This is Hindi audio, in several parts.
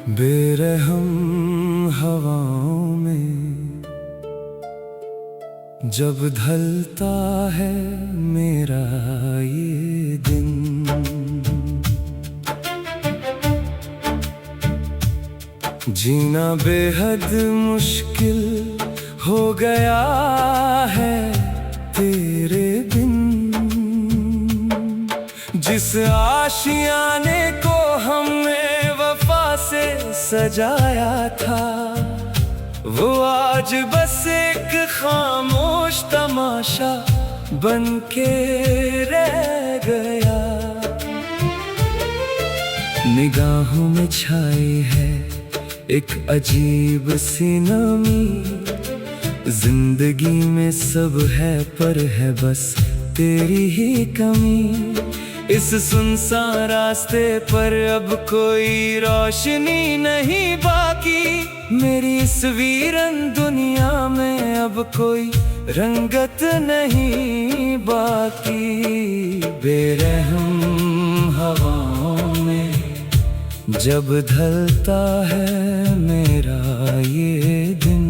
बेरहम हवाओं में जब ढलता है मेरा ये दिन, जीना बेहद मुश्किल हो गया है तेरे बिन। जिस आशियाने को हमने वफा से सजाया था, वो आज बस एक खामोश तमाशा बन के रह गया। निगाहों में छाई है एक अजीब सी नमी, जिंदगी में सब है पर है बस तेरी ही कमी। इस सुनसान रास्ते पर अब कोई रोशनी नहीं बाकी, मेरी इस वीरन दुनिया में अब कोई रंगत नहीं बाकी। बेरहम हवाओं में जब ढलता है मेरा ये दिन,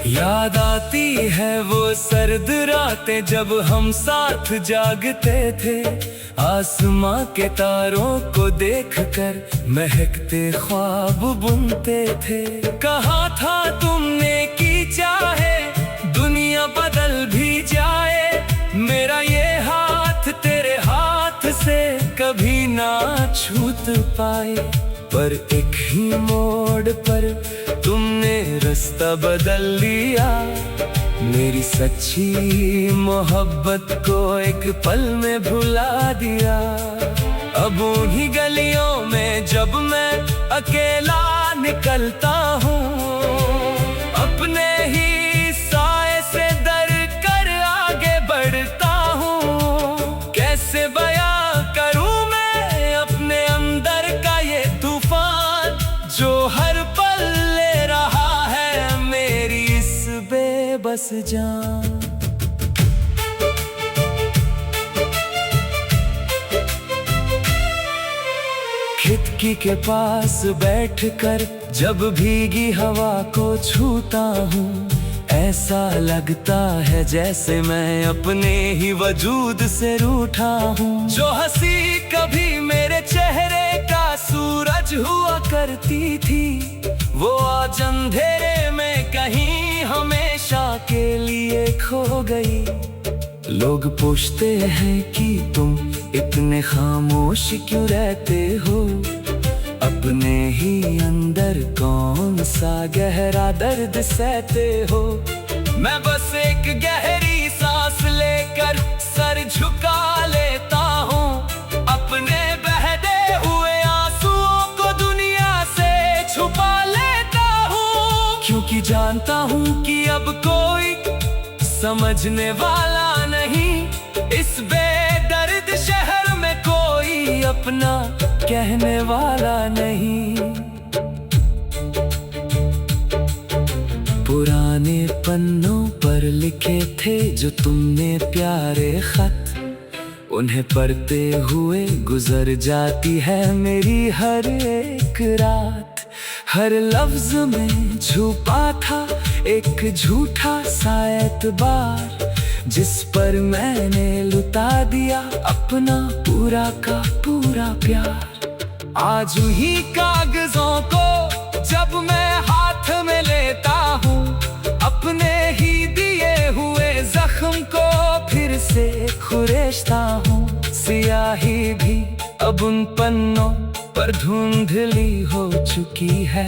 याद आती है वो सर्द रातें जब हम साथ जागते थे। आसमां के तारों को देखकर महकते ख्वाब बुनते थे। कहा था तुमने कि चाहे दुनिया बदल भी जाए, मेरा ये हाथ तेरे हाथ से कभी ना छूट पाए। पर एक ही मोड़ पर तुमने रास्ता बदल लिया, मेरी सच्ची मोहब्बत को एक पल में भुला दिया। अब उन्हीं गलियों में जब मैं अकेला निकलता हूँ, अपने ही साए से डर कर आगे बढ़ता हूँ। कैसे बयां करूँ मैं अपने अंदर का ये तूफान, जो हर पल ले रहा है मेरी इस बेबस जान। खिड़की के पास बैठकर जब भीगी हवा को छूता हूँ, ऐसा लगता है जैसे मैं अपने ही वजूद से रूठा हूँ। जो हंसी कभी मेरे चेहरे का सूरज हुआ करती थी, वो आज अंधेरे में कहीं हमेशा के लिए खो गई। लोग पूछते हैं कि तुम इतने खामोश क्यों रहते हो, अपने ही अंदर कौन सा गहरा दर्द सहते हो। मैं बस एक गहरी सांस लेकर सर झुका लेता हूँ, अपने बहते हुए आंसुओं को दुनिया से छुपा लेता हूँ। क्योंकि जानता हूँ कि अब कोई समझने वाला नहीं, इस बेदर्द शहर में कोई अपना कहने वाला नहीं। पुराने पन्नों पर लिखे थे जो तुमने प्यारे खत, उन्हें पढ़ते हुए गुजर जाती है मेरी हर एक रात। हर लफ्ज में छुपा था एक झूठा सा एतबार, जिस पर मैंने लुटा दिया अपना पूरा का पूरा प्यार। आज ही कागजों को जब मैं हाथ में लेता हूँ, अपने ही दिए हुए जख्म को फिर से खुरेशता हूँ। सियाही भी अब उन पन्नों पर धुंधली हो चुकी है,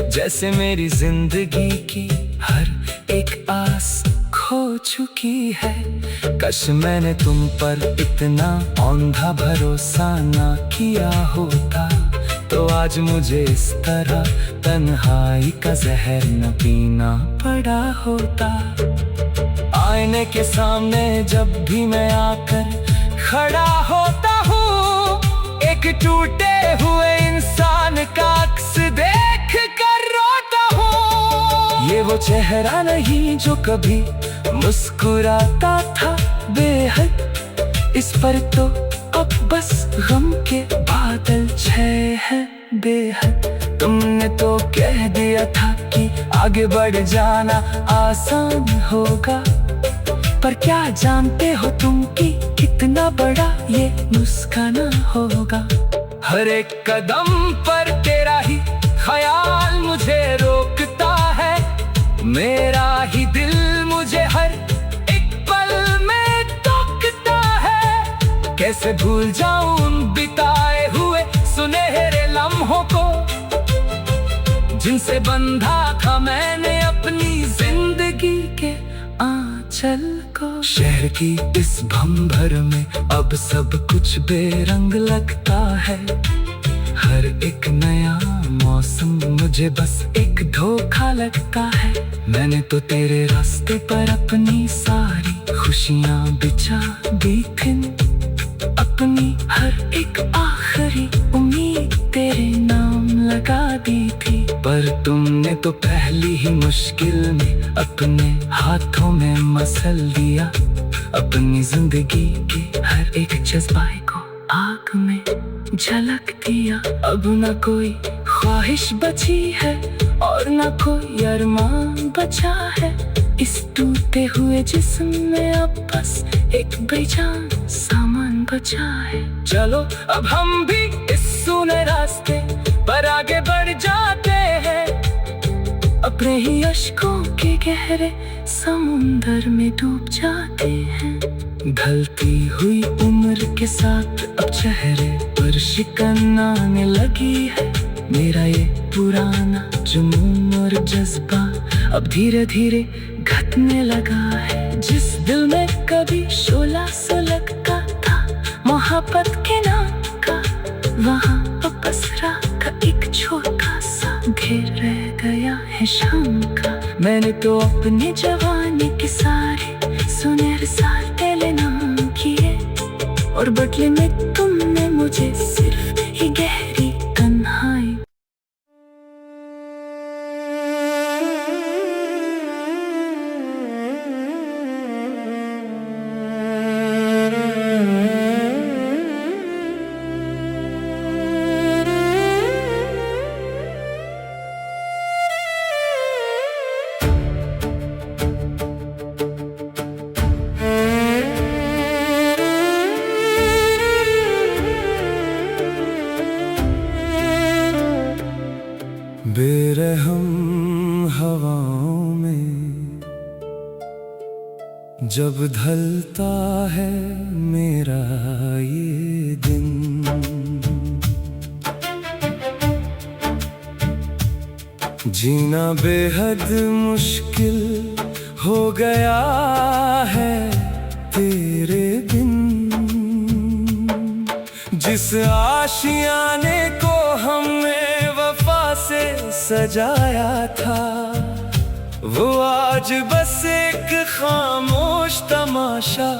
जैसे मेरी जिंदगी की हर एक आस खो चुकी है। काश मैंने तुम पर इतना औंधा भरोसा ना किया होता, तो आज मुझे इस तरह तन्हाई का जहर न पीना पड़ा होता। आईने के सामने जब भी मैं आकर खड़ा होता हूँ, एक टूटे हुए इंसान का अक्स देख कर चेहरा नहीं जो कभी मुस्कुराता था बेहद। इस पर तो अब बस गम के बादल छाए हैं बेहद। तुमने तो कह दिया था कि आगे बढ़ जाना आसान होगा, पर क्या जानते हो तुम कि कितना बड़ा ये मुस्काना होगा। हर एक कदम पर तेरा ही ख्याल मुझे रोकता है, मेरा ही दिल मुझे हर एक पल में टोकता है। कैसे भूल जाऊं उन बिताए हुए सुनहरे लम्हों को, जिनसे बंधा था मैंने अपनी जिंदगी के आंचल को। शहर की इस भंभर में अब सब कुछ बेरंग लगता है। हर एक नया मौसम मुझे बस एक धोखा लगता है। मैंने तो तेरे रास्ते पर अपनी सारी खुशियां बिछा दी थी, अपनी हर एक आखिरी उम्मीद तेरे नाम लगा दी थी। पर तुमने तो पहली ही मुश्किल में अपने हाथों में मसल दिया, अपनी जिंदगी के हर एक जज्बाए को आग में झलक दिया। अब न कोई ख्वाहिश बची है और न कोई अरमान बचा है, इस टूटे हुए जिस्म में अब बस एक बेजान सामान बचा है। चलो अब हम भी इस सूने रास्ते पर आगे बढ़ जाते हैं, अपने ही अश्कों के गहरे समुंदर में डूब जाते हैं। ढलती हुई उम्र के साथ अब चेहरे पर शिकन आने लगी है, मेरा ये पुराना जुनून और जज्बा अब धीरे धीरे घटने लगा है। जिस दिल में कभी शोला सुलगता था मोहब्बत के नाम का, वहाँ अब बस रात का एक छोटा सा घेर रह गया है शाम का। मैंने तो अपनी जवानी के सारे सुनहरे साल तेरे नाम किए, और बदले में तुमने मुझे सिर्फ ही गहरी तन्हाई। बेरहम हवाओं में जब ढलता है मेरा ये दिन, जीना बेहद मुश्किल हो गया है तेरे बिन। जिस आशियाने को हमने वफा से सजाया था, वो आज बस एक खामोश तमाशा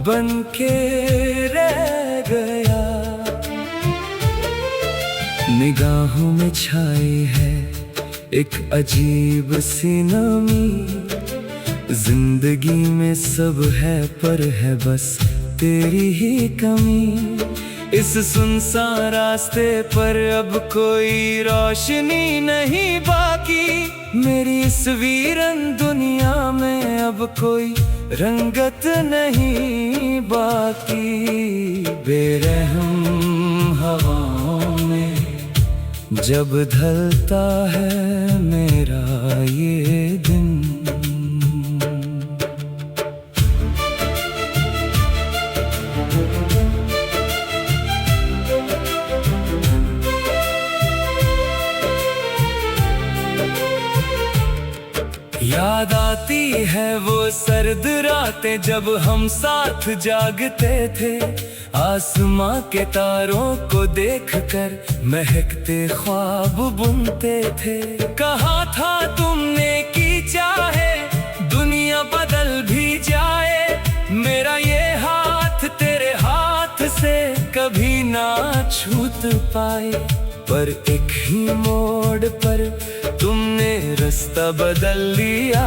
बन के रह गया। निगाहों में छाई है एक अजीब सी नमी, जिंदगी में सब है पर है बस तेरी ही कमी। इस सुनसान रास्ते पर अब कोई रोशनी नहीं बाकी, मेरी इस वीरन दुनिया में अब कोई रंगत नहीं बाकी। बेरहम हवाओं में जब ढलता है मेरा ये दिन, याद आती है वो सर्द रातें जब हम साथ जागते थे, आसमां के तारों को देखकर महकते ख्वाब बुनते थे। कहा था तुमने कि चाहे दुनिया बदल भी जाए, मेरा ये हाथ तेरे हाथ से कभी ना छूट पाए। पर एक ही मोड़ पर तुमने रास्ता बदल लिया।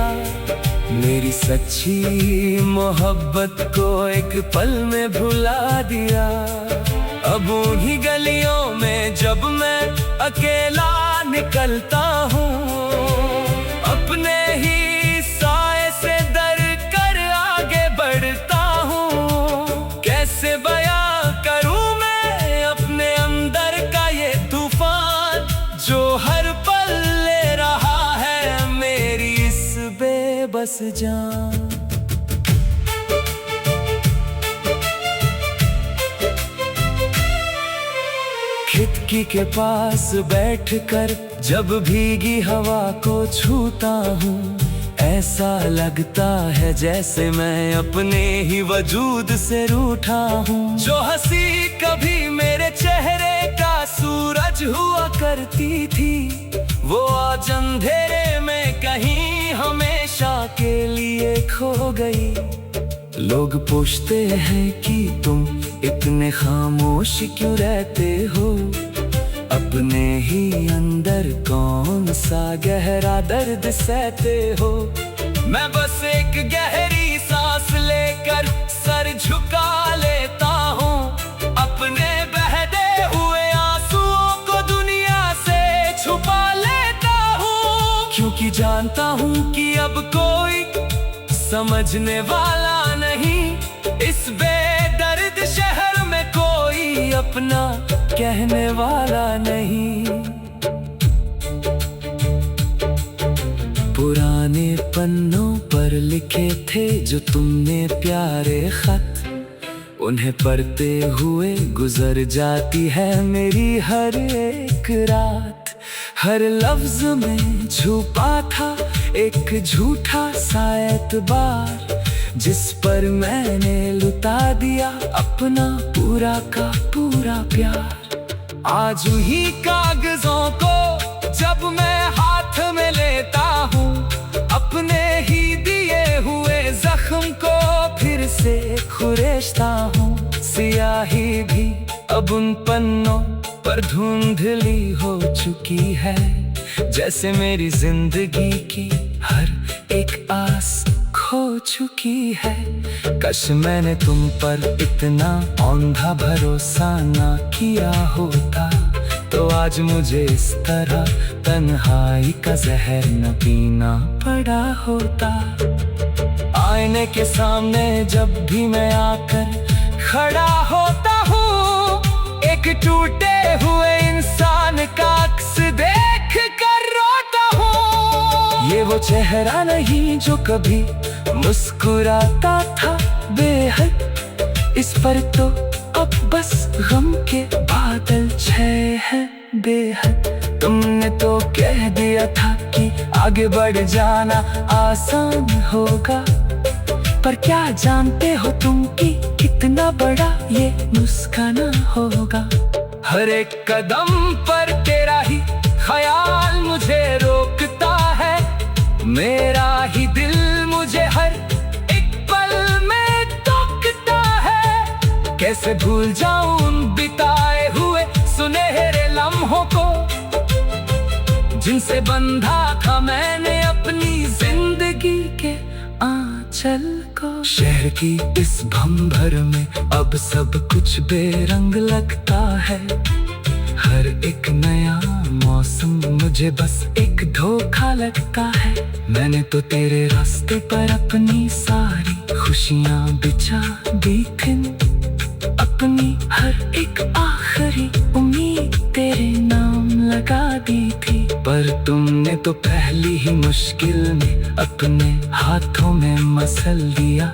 मेरी सच्ची मोहब्बत को एक पल में भुला दिया। अब उन्हीं गलियों में जब मैं अकेला निकलता हूँ, अपने ही साए से डर कर आगे बढ़ता हूँ। कैसे बयां करूँ मैं अपने अंदर का ये तूफान, जो हर पल ले रहा है मेरी इस बेबस जान। खिड़की के पास बैठकर जब भीगी हवा को छूता हूँ, ऐसा लगता है जैसे मैं अपने ही वजूद से रूठा हूँ। जो हंसी कभी मेरे चेहरे का सूरज हुआ करती थी, वो आज अंधेरे में कहीं हमेशा के लिए खो गई। लोग पूछते हैं कि तुम इतने खामोश क्यों रहते हो, अपने ही अंदर कौन सा गहरा दर्द सहते हो। मैं बस एक गहरी सांस लेकर सर झुका लेता हूँ, अपने बहते हुए आंसुओं को दुनिया से छुपा लेता हूँ। क्योंकि जानता हूँ कि अब कोई समझने वाला नहीं, इस बेदर्द शहर में कोई अपना कहने वाला नहीं। पुराने पन्नों पर लिखे थे जो तुमने प्यारे खत, उन्हें पढ़ते हुए गुजर जाती है मेरी हर एक रात। हर लफ्ज में छुपा था एक झूठा सा एतबार, जिस पर मैंने लुटा दिया अपना पूरा का पूरा प्यार। आज ही कागजों को जब मैं हाथ में लेता हूँ, अपने ही दिए हुए जख्म को फिर से खुरेशता हूँ। सियाही भी अब उन पन्नों पर धुंधली हो चुकी है, जैसे मेरी जिंदगी की हर एक आस खो चुकी है। काश मैंने तुम पर इतना औंधा भरोसा ना किया होता, तो आज मुझे इस तरह तन्हाई का जहर न पीना पड़ा होता। आईने के सामने जब भी मैं आकर खड़ा होता हूँ, एक टूटे हुए इंसान का अक्स देख कर रोता हूँ। ये वो चेहरा नहीं जो कभी मुस्कुराता था बेहद, इस पर तो अब बस गम के बादल छाए हैं बेहद। तुमने तो कह दिया था कि आगे बढ़ जाना आसान होगा, पर क्या जानते हो तुम कि कितना बड़ा ये मुस्काना होगा। हर एक कदम पर तेरा ही ख्याल मुझे रोकता है, मेरा ही दिल मुझे हर एक पल में टोकता है। कैसे भूल जाऊं उन बिताए हुए सुनहरे लम्हों को, जिनसे बंधा था मैंने अपनी जिंदगी के आंचल को। शहर की इस भंभर में अब सब कुछ बेरंग लगता है, हर एक नया मौसम मुझे बस एक धोखा लगता है। मैंने तो तेरे रास्ते पर अपनी सारी खुशियाँ बिछा दी थी, अपनी हर एक आखिरी उम्मीद तेरे नाम लगा दी थी। पर तुमने तो पहली ही मुश्किल में अपने हाथों में मसल दिया,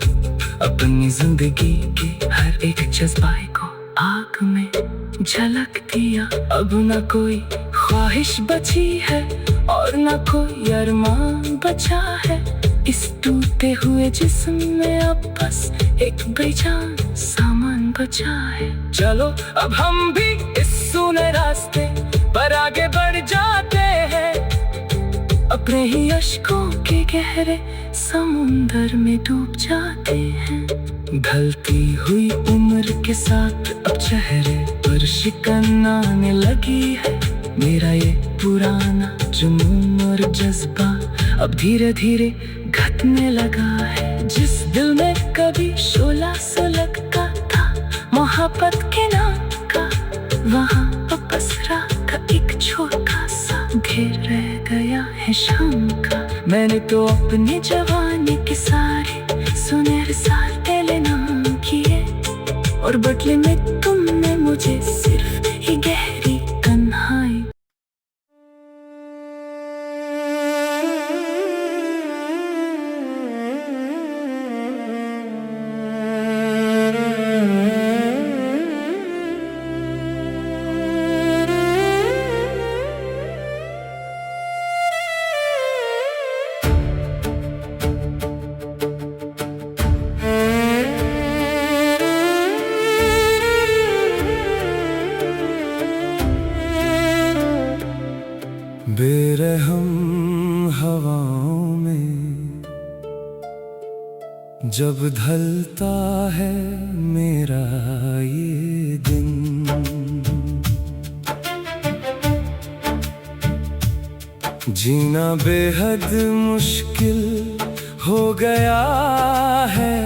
अपनी जिंदगी के हर एक जज्बाए को आग में झलक दिया। अब न कोई ख्वाहिश बची है और न कोई अरमान बचा है, इस टूटे हुए जिस्म में अब बस एक बेजान सामान बचा है। चलो अब हम भी इस सूने रास्ते पर आगे बढ़ जाते हैं, अपने ही अश्कों के गहरे समुंदर में डूब जाते हैं। ढलती हुई उम्र के साथ अब चेहरे पर शिकन आने लगी है, मेरा ये पुराना जुनून और जज्बा अब धीरे धीरे घटने लगा है। जिस दिल में कभी शोला सुलगता था मोहब्बत के नाम का, वहाँ अब पसरा का एक छोटा सा घेर रह गया है शाम का। मैंने तो अपनी जवानी के सारे सुनहरे साल तेरे नाम किए, और बदले में तुमने मुझे सिर्फ ही गहरी तन्हाई। बेरहम हवाओं में जब ढलता है मेरा ये दिन, जीना बेहद मुश्किल हो गया है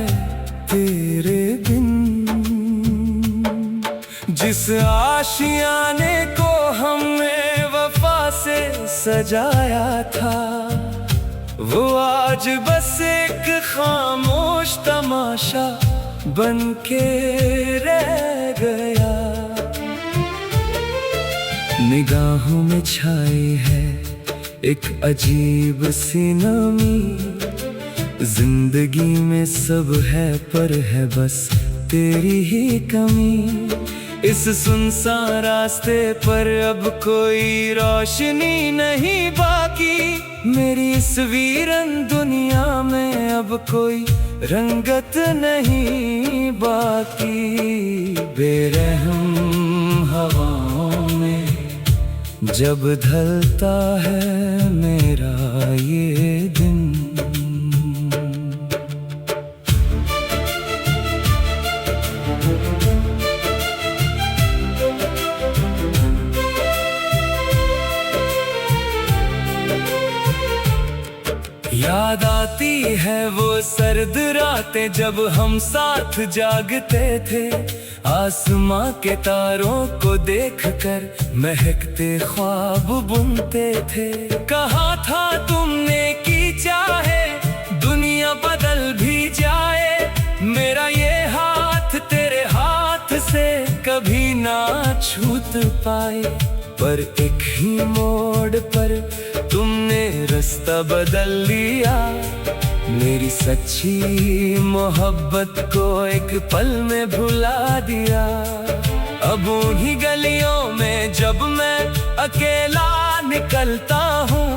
तेरे बिन। जिस आशियाने को हमने वफा से सजाया था, वो आज बस एक खामोश तमाशा बन के रह गया। निगाहों में छाई है एक अजीब सी नमी, जिंदगी में सब है पर है बस तेरी ही कमी। इस सुनसान रास्ते पर अब कोई रोशनी नहीं बाकी, मेरी इस वीरन दुनिया में अब कोई रंगत नहीं बाकी। बेरहम हवाओं में जब ढलता है मेरा ये दिन, याद आती है वो सर्द रातें जब हम साथ जागते थे। आसमां के तारों को देखकर महकते ख्वाब बुनते थे। कहा था तुमने कि चाहे दुनिया बदल भी जाए, मेरा ये हाथ तेरे हाथ से कभी ना छूट पाए। पर एक ही मोड़ पर तुमने रास्ता बदल लिया, मेरी सच्ची मोहब्बत को एक पल में भुला दिया। अब उन्हीं गलियों में जब मैं अकेला निकलता हूँ,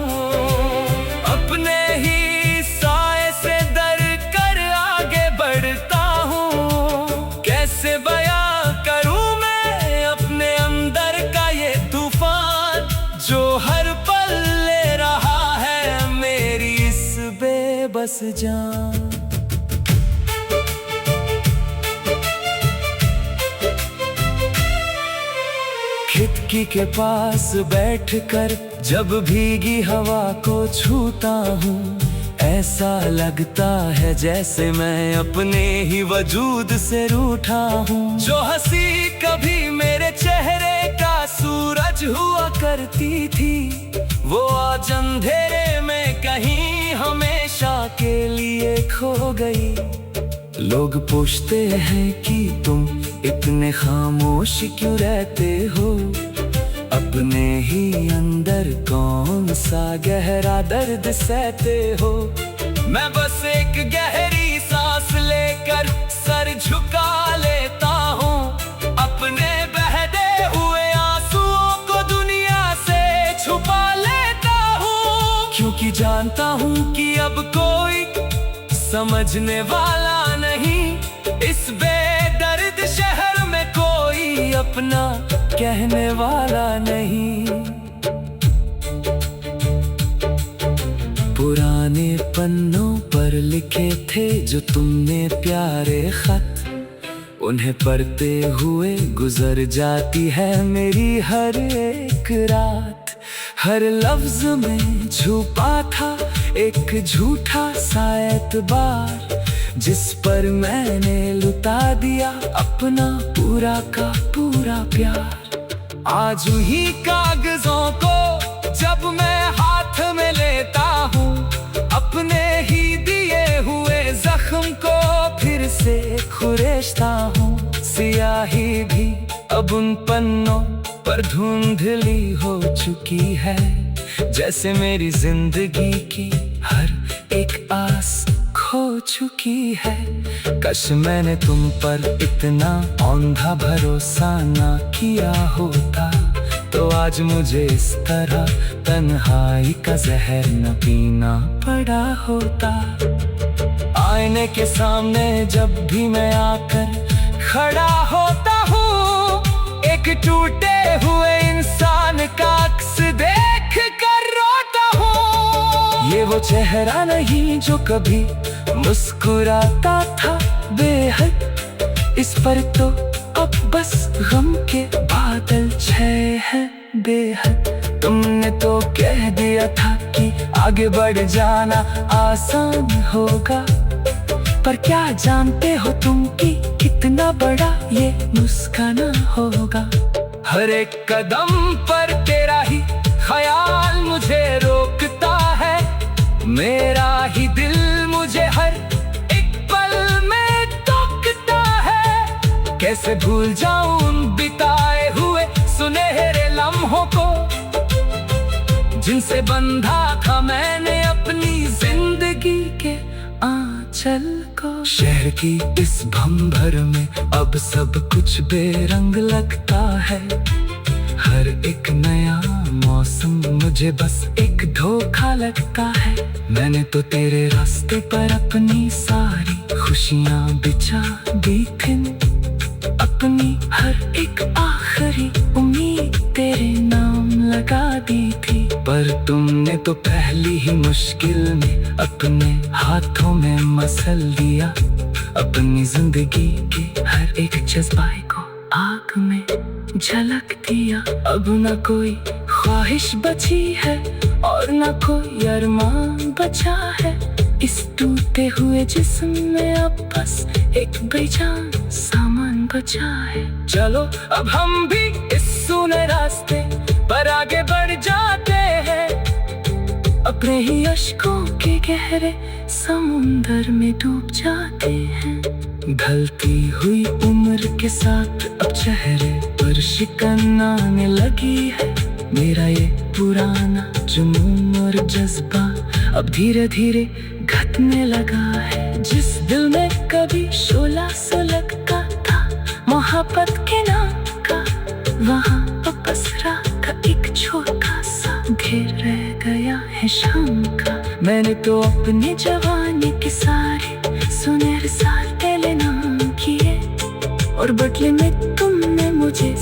अपने ही साए से डर कर आगे बढ़ता हूँ। कैसे बयां करूँ मैं अपने अंदर का ये तूफान, जो हर पल ले रहा है मेरी इस बेबस जान। खिड़की के पास बैठकर जब भीगी हवा को छूता हूँ, ऐसा लगता है जैसे मैं अपने ही वजूद से रूठा हूँ। जो हंसी कभी मेरे चेहरे का सूरज हुआ करती थी, वो आज अंधेरे में कहीं हमेशा के लिए खो गई। लोग पूछते हैं कि तुम इतने खामोश क्यों रहते हो, अपने ही अंदर कौन सा गहरा दर्द सहते हो। मैं बस एक गहरी सांस लेकर सर झुका लेता हूँ, अपने बहते हुए आंसुओं को दुनिया से छुपा लेता हूँ। क्योंकि जानता हूँ कि अब कोई समझने वाला नहीं, इस बेदर्द शहर में कोई अपना कहने वाला नहीं। पुराने पन्नों पर लिखे थे जो तुमने प्यारे खत, उन्हें पढ़ते हुए गुजर जाती है मेरी हर एक एक रात, हर लफ्ज में छुपा था एक झूठा सा एतबार, जिस पर मैंने लुटा दिया अपना पूरा का पूरा प्यार। आज ही कागजों को जब मैं हाथ में लेता हूँ, अपने ही दिए हुए जख्म को फिर से खुरेशता हूँ। सियाही भी अब उन पन्नों पर धुंधली हो चुकी है, जैसे मेरी जिंदगी की हर एक आस खो चुकी है। काश मैंने तुम पर इतना औंधा भरोसा ना किया होता, तो आज मुझे इस तरह तन्हाई का जहर न पीना पड़ा होता। आईने के सामने जब भी मैं आकर खड़ा होता हूँ, एक टूटे हुए इंसान का अक्स देख कर रोता हूँ। ये वो चेहरा नहीं जो कभी मुस्कुराता था बेहद, इस पर तो अब बस गम के बादल छाए हैं बेहद। तुमने तो कह दिया था कि आगे बढ़ जाना आसान होगा, पर क्या जानते हो तुम कि कितना बड़ा ये मुस्काना होगा। हर एक कदम पर तेरा ही ख्याल मुझे रोकता है, मेरा ही दिल मुझे हर एक पल में टोकता है। कैसे भूल जाऊं उन बिताए हुए सुनहरे लम्हों को, जिनसे बंधा था मैंने अपनी जिंदगी के आंचल को। शहर की इस भंभर में अब सब कुछ बेरंग लगता है, हर एक नया मौसम मुझे बस एक धोखा लगता है। मैंने तो तेरे रास्ते पर अपनी सारी खुशियां बिछा दी थी, अपनी हर एक आखिरी उम्मीद तेरे नाम लगा दी थी, पर तुमने तो पहली ही मुश्किल में अपने हाथों में मसल दिया। अपनी जिंदगी के हर एक जज्बाए को आग में झलक दिया। अब न कोई ख्वाहिश बची है और न कोई अरमान बचा है, इस टूटे हुए जिस्म में अब बस एक बेजान सामान बचा है। चलो अब हम भी इस सूने रास्ते पर आगे बढ़ जाते हैं, अपने ही अश्कों के गहरे समुंदर में डूब जाते हैं। ढलती हुई उम्र के साथ अब चेहरे पर शिकन आने लगी है, मेरा ये पुराना जुनून और जज्बा अब धीरे धीरे घटने लगा है। जिस दिल में कभी शोला सुलगता था मोहब्बत के नाम का, वहाँ अब बस रात का एक छोटा सा घेर रह गया है शाम का। मैंने तो अपनी जवानी के सारे सुनहरे साल पहले नाम किए, और बदले में तुमने मुझे